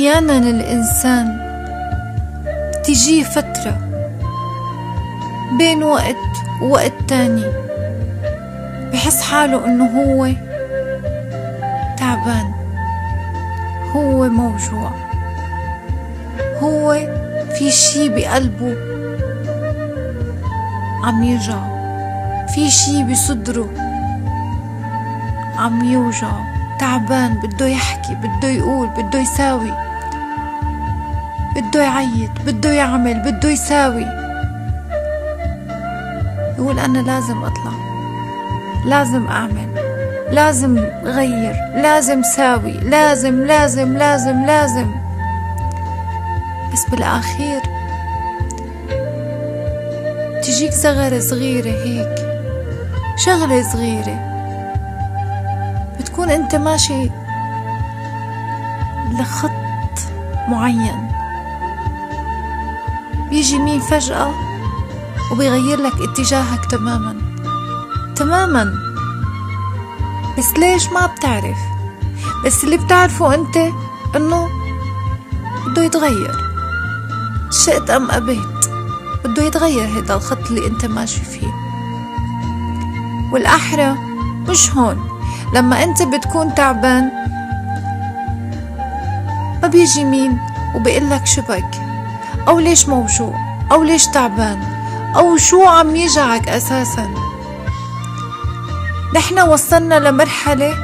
أحيانا الإنسان تجيه فترة بين وقت ووقت تاني بحس حاله إنه هو تعبان، هو موجوع، هو في شي بقلبه عم يوجعه، في شي بصدره عم يوجعه، تعبان، بده يحكي، بده يقول، بده يساوي، بده يعيط، بده يعمل، بده يساوي. يقول أنا لازم أطلع، لازم أعمل، لازم غير، لازم ساوي، لازم لازم لازم لازم. بس بالآخير تجيك ثغرة صغيرة هيك، شغلة صغيرة، بتكون انت ماشي لخط معين، بيجي مين فجأة وبيغير لك اتجاهك تماما تماما. بس ليش ما بتعرف؟ بس اللي بتعرفه انت انه بده يتغير، شئت ام ابيت بده يتغير هيدا الخط اللي انت ماشي فيه. والأحرى مش هون، لما انت بتكون تعبان ما بيجي مين وبيقلك شبك او ليش موجوع او ليش تعبان او شو عم يجعك اساسا. نحنا وصلنا لمرحلة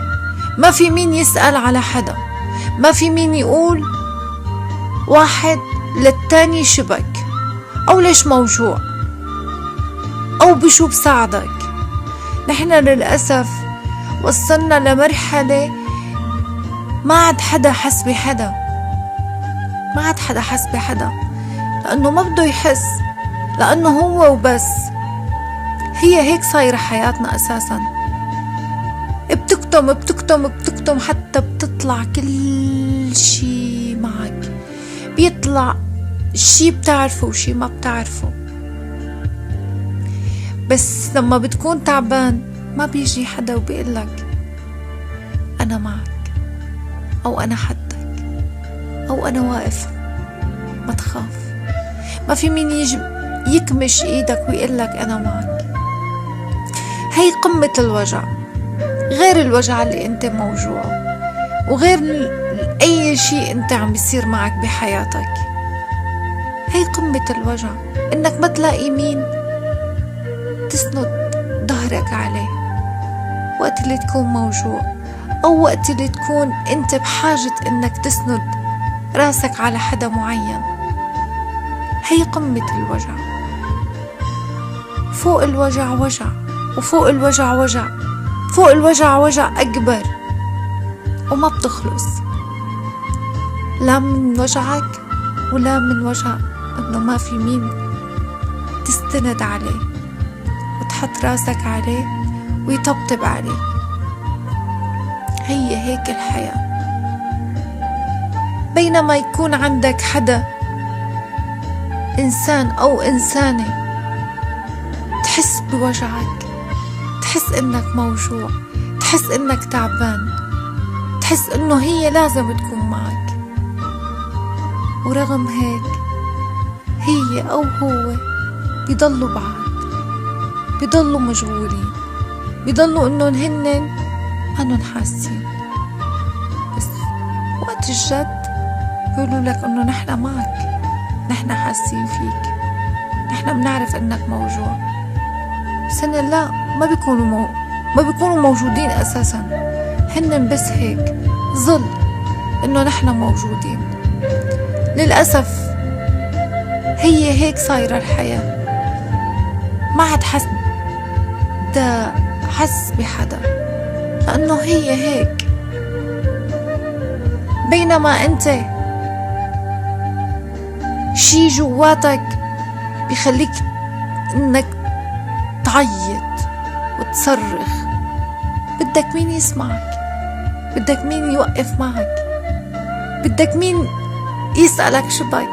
ما في مين يسأل على حدا، ما في مين يقول واحد للتاني شبك او ليش موجوع او بشو بساعدك. نحنا للأسف وصلنا لمرحلة ما عاد حدا حس بحدا، ما عاد حدا حس بحدا، لأنه ما بده يحس، لأنه هو وبس. هي هيك صايرة حياتنا أساسا، بتكتم بتكتم بتكتم حتى بتطلع كل شي معك، بيطلع شي بتعرفه وشي ما بتعرفه. بس لما بتكون تعبان ما بيجي حدا وبيقلك أنا معك أو أنا حدك أو أنا واقف، ما تخاف. ما في مين يجي يكمش إيدك ويقلك أنا معك. هي قمة الوجع، غير الوجع اللي أنت موجوع وغير أي شيء أنت عم بيصير معك بحياتك. هي قمة الوجع إنك ما تلاقي مين تسند ظهرك عليه وقت اللي تكون موجوع، أو وقت اللي تكون أنت بحاجة إنك تسند راسك على حدا معين. هي قمة الوجع، فوق الوجع وجع، وفوق الوجع وجع، فوق الوجع وجع أكبر وما بتخلص، لا من وجعك ولا من وجع إنه ما في مين تستند عليه وتحط راسك عليه ويطبطب عليك. هي هيك الحياة. بينما يكون عندك حدا، إنسان أو إنسانة، تحس بوجعك، تحس إنك موجوع، تحس إنك تعبان، تحس إنه هي لازم تكون معك، ورغم هيك هي أو هو بيضلوا بعاد، بيضلوا مشغولين، بيضلوا إنهم هنن أنهم حاسين. بس وقت الجد بيقولوا لك إنه نحن معك، نحن حاسين فيك، نحن بنعرف إنك موجوع. بس هن لا، ما بيكونوا موجودين أساسا، هن بس هيك ظل إنه نحن موجودين. للأسف هي هيك صايرة الحياة، ما عاد حس بحدا، لأنه هي هيك. بينما أنت شي جواتك بيخليك إنك تعيط وتصرخ، بدك مين يسمعك، بدك مين يوقف معك، بدك مين يسألك شبك.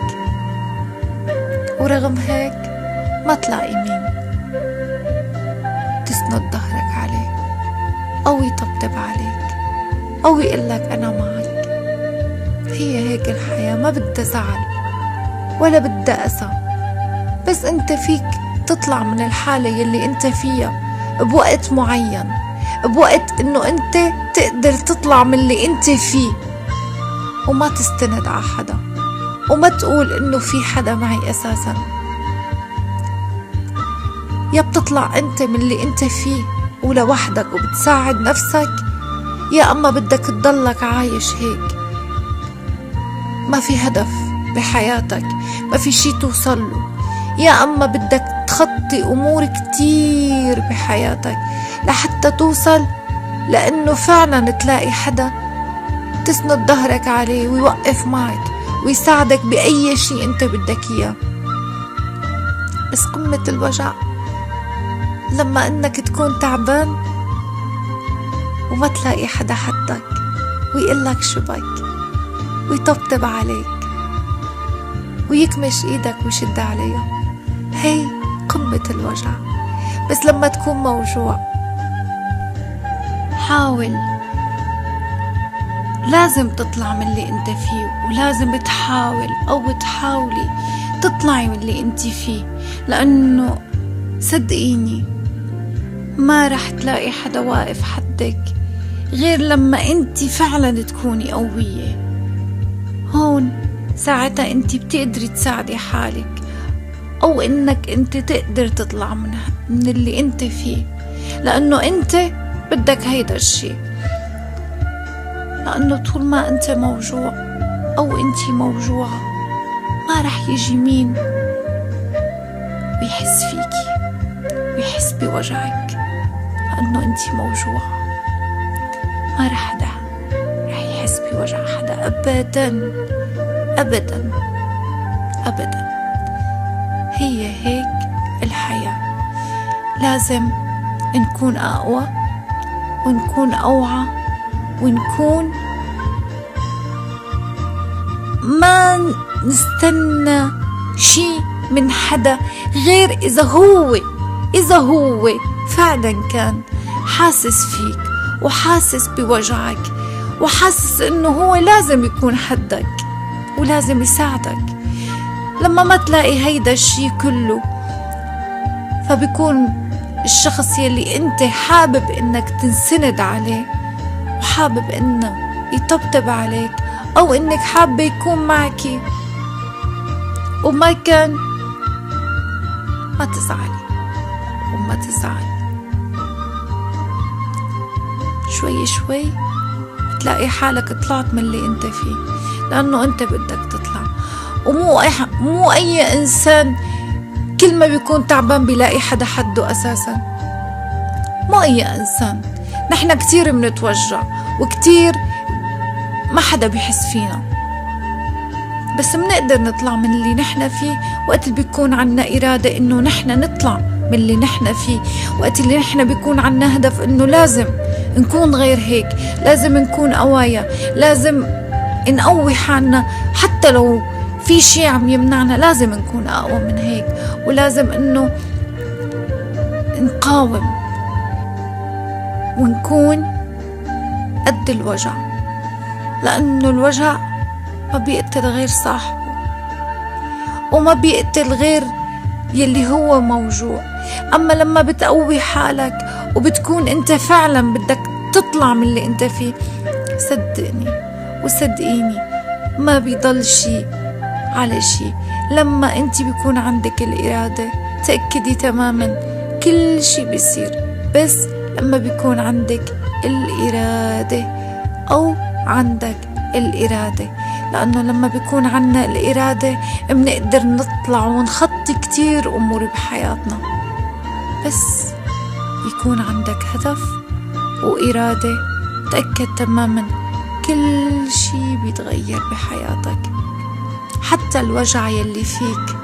ورغم هيك ما تلاقي مين تسند ظهرك عليه أو يطبطب عليك أو يقلك أنا معك. هي هيك الحياة، ما بدها زعل ولا بدها أسى، بس انت فيك تطلع من الحالة يلي انت فيها بوقت معين، بوقت انه انت تقدر تطلع من اللي انت فيه، وما تستند على حدا، وما تقول انه في حدا معي اساسا. يا بتطلع انت من اللي انت فيه ولوحدك وبتساعد نفسك، يا اما بدك تضلك عايش هيك ما في هدف بحياتك، ما في شي توصل له، يا اما بدك تخطي امور كتير بحياتك لحتى توصل لانه فعلا تلاقي حدا تسند ظهرك عليه ويوقف معك ويساعدك بأي شيء انت بدك اياه. بس قمة الوجع لما انك تكون تعبان وما تلاقي حدا حدك ويقلك شبك ويطبطب عليك ويكمش ايدك ويشد عليها، هي قمة الوجع. بس لما تكون موجوع حاول، لازم تطلع من اللي انت فيه، ولازم تحاول او تحاولي تطلعي من اللي انت فيه، لانه صدقيني ما رح تلاقي حدا واقف حدك غير لما انت فعلا تكوني قوية. هون ساعتها انت بتقدري تساعدي حالك، او انك انت تقدر تطلع من اللي انت فيه، لانه انت بدك هيدا الشي. لانه طول ما انت موجوع او انت موجوعة ما رح يجي مين ويحس فيكي ويحس بوجعك، لانه انت موجوعة. ما رح حدا رح يحس بوجع حدا ابدا ابدا ابدا. هي هيك الحياة، لازم نكون اقوى ونكون اوعى ونكون ما نستنى شي من حدا غير إذا هو فعلا كان حاسس فيك وحاسس بوجعك وحاسس إنه هو لازم يكون حدك ولازم يساعدك. لما ما تلاقي هيدا الشي كله، فبيكون الشخص يلي انت حابب انك تنسند عليه وحابب انه يطبطب عليك او انك حابة يكون معك وما كان، ما تزعلي وما تزعلي. شوي شوي تلاقي حالك طلعت من اللي انت فيه، لانه انت بدك تطلع. ومو اي انسان كل ما بيكون تعبان بيلاقي حدا حده اساسا، مو اي انسان. نحن كتير بنتوجع وكتير ما حدا بيحس فينا، بس منقدر نطلع من اللي نحن فيه وقت اللي بيكون عنا إرادة إنه نحن نطلع من اللي نحن فيه، وقت اللي نحن بيكون عنا هدف إنه لازم نكون غير هيك، لازم نكون قوايا، لازم نقوي حالنا، حتى لو في شيء عم يمنعنا لازم نكون أقوى من هيك، ولازم إنه نقاوم ونكون قد الوجع، لأنه الوجع ما بيقتل غير صاحبه وما بيقتل غير يلي هو موجوع. أما لما بتقوي حالك وبتكون أنت فعلا بدك تطلع من اللي أنت فيه، صدقني وصدقيني ما بيضل شي على شي. لما أنت بيكون عندك الإرادة تأكدي تماما كل شي بيصير، بس لما بيكون عندك الإرادة أو عندك الإرادة، لأنه لما بيكون عنا الإرادة بنقدر نطلع ونخطي كتير أمور بحياتنا، بس يكون عندك هدف وإرادة تأكد تماما كل شي بيتغير بحياتك. حتى الوجع يلي فيك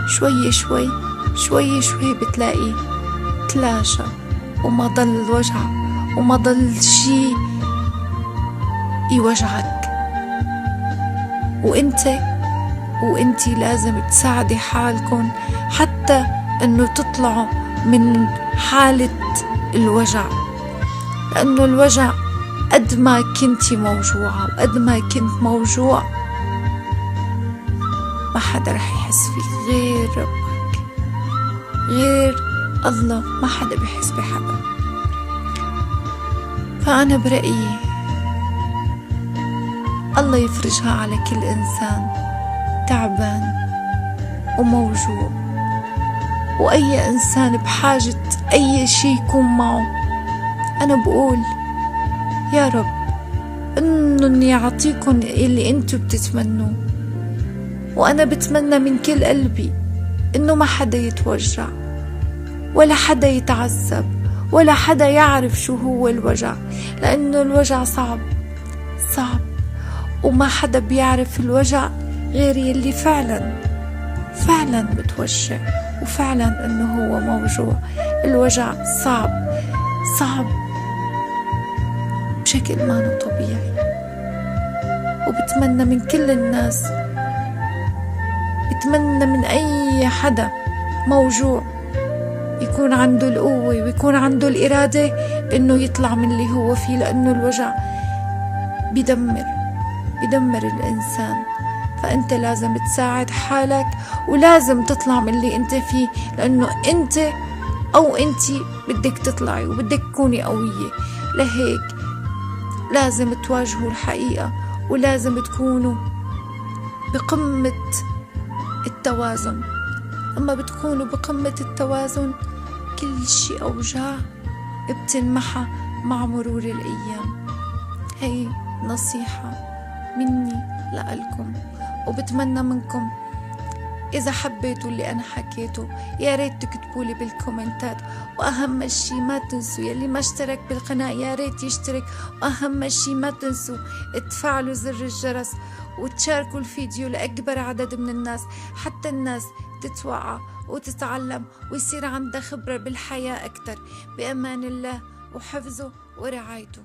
شوي شوي شوي شوي بتلاقيه تلاشى، وما ضل الوجع وما ضل شي يوجعك. وانتي لازم تساعدي حالكم حتى انه تطلعوا من حالة الوجع، لانه الوجع قد ما كنتي موجوعة وقد ما كنت موجوع، ما حدا رح يحس فيك غير ربك، غير الله. ما حدا بيحس بحدا. فأنا برأيي الله يفرجها على كل إنسان تعبان وموجوع، وأي إنسان بحاجة أي شي يكون معه. أنا بقول يا رب إني أعطيكم اللي أنتوا بتتمنوه، وأنا بتمنى من كل قلبي إنه ما حدا يتوجع ولا حدا يتعذب ولا حدا يعرف شو هو الوجع، لأنه الوجع صعب صعب، وما حدا بيعرف الوجع غير يلي فعلا بتوجع وفعلا إنه هو موجوع. الوجع صعب بشكل ما طبيعي. وبتمنى من كل الناس، بتمنى من أي حدا موجوع يكون عنده القوة ويكون عنده الإرادة إنه يطلع من اللي هو فيه، لأنه الوجع بيدمر الإنسان. فأنت لازم تساعد حالك ولازم تطلع من اللي أنت فيه، لأنه أنت أو أنتي بدك تطلعي وبدك تكوني قوية. لهيك لازم تواجهوا الحقيقة ولازم تكونوا بقمة التوازن. أما بتكونوا بقمة التوازن كل شي أوجاع بتنمحى مع مرور الأيام. هي نصيحة مني لألكم، وبتمنى منكم إذا حبيتوا اللي أنا حكيته يا ريت تكتبولي بالكومنتات. وأهم شي ما تنسوا يلي ما اشترك بالقناة يا ريت يشترك، وأهم شي ما تنسوا تفعلوا زر الجرس وتشاركوا الفيديو لأكبر عدد من الناس، حتى الناس تتوعى وتتعلم ويصير عندها خبرة بالحياة أكتر. بأمان الله وحفظه ورعايته.